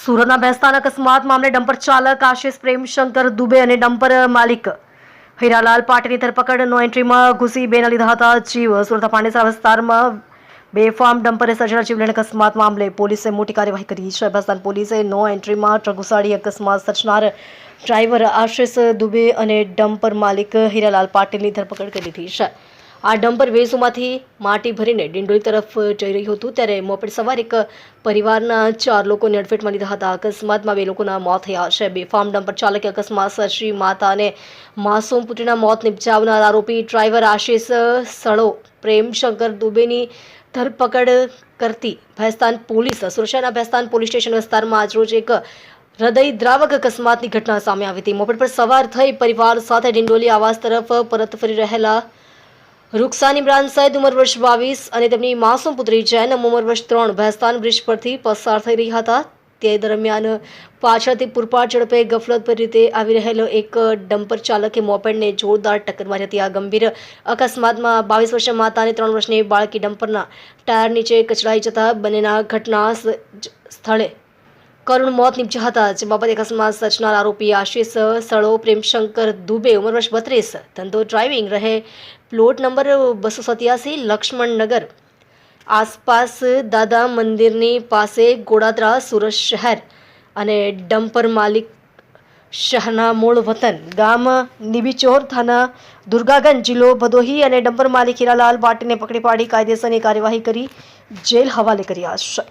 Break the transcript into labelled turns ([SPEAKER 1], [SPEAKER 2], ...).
[SPEAKER 1] સુરતના ભેસ્તાન અકસ્માત મામલે ડમ્પર ચાલક આશિષ પ્રેમશંકર દુબે અને ડમ્પર માલિક હીરાલાલ પાટીની ધરપકડ. નો એન્ટ્રીમાં ઘૂસી બેના લીધા હતા જીવ. સુરતના પાંડેસરા વિસ્તારમાં બેફામ ડમ્પરે સર્જેલા જીવલેણ અકસ્માત મામલે પોલીસે મોટી કાર્યવાહી કરી છે. ભેસ્તાન પોલીસે નો એન્ટ્રીમાં ટ્રક ઘુસાડી અકસ્માત સર્જનાર ડ્રાઈવર આશિષ દુબે અને ડમ્પર માલિક હીરાલાલ પાટીલની ધરપકડ કરી લીધી છે. આ ડમ્પર વેસુમાંથી માટી ભરીને ડિંડોલી તરફ જઈ રહ્યું હતું ત્યારે મોપેડ સવાર એક પરિવારના 4 લોકોને અડફેટમાં લીધા હતા. અકસ્માતમાં 2 લોકોના મોત થયા છે. બેફામ ડમ્પર ચાલકે અકસ્માત સર્જી માતા અને માસૂમ પુત્રીના મોત નિપજાવનાર આરોપી ડ્રાઈવર આશિષ સળો પ્રેમશંકર દુબેની ધરપકડ કરતી ભેસ્તાન પોલીસ સુરક્ષાના ભેસ્તાન પોલીસ સ્ટેશન વિસ્તારમાં આજરોજ એક હૃદયદ્રાવક અકસ્માતની ઘટના સામે આવી હતી. મોપેડ પર સવાર થઈ પરિવાર સાથે ડિંડોલી આવાસ તરફ પરત ફરી રહેલા રૂકસાન ઇમરાન સૈદ ઉંમર વર્ષ 22 અને તેમની માસૂમ પુત્રી જૈનમ ઉંમર વર્ષ 3 ભેસ્તાન બ્રિજ પરથી પસાર થઈ રહ્યા હતા. તે દરમિયાન પાછળથી પૂરપાટ ઝડપે ગફલતભરી રીતે આવી રહેલો એક ડમ્પર ચાલકે મોપેડને જોરદાર ટક્કર મારી હતી. આ ગંભીર અકસ્માતમાં 22 વર્ષીય માતા અને 3 વર્ષની બાળકી ડમ્પરના ટાયર નીચે કચડાઈ જતા બંનેના ઘટના સ્થળે કરુણ મોત નીપજ્યા હતા. જે બાબતે અકસ્માત સર્જનાર આરોપી આશિષ સળો પ્રેમશંકર દુબે ઉંમર વર્ષ 32 ધંધો ડ્રાઇવિંગ રહે પ્લોટ નંબર 287 લક્ષ્મણનગર આસપાસ દાદા મંદિરની પાસે ગોડાદરા સુરત શહેર અને ડમ્પર માલિક શહના મૂળ વતન ગામ નીબીચોર થાના દુર્ગાગંજ જિલ્લો ભદોહી અને ડમ્પર માલિક હીરાલાલ પાટીને પકડી પાડી કાયદેસરની કાર્યવાહી કરી જેલ હવાલે કર્યા છે.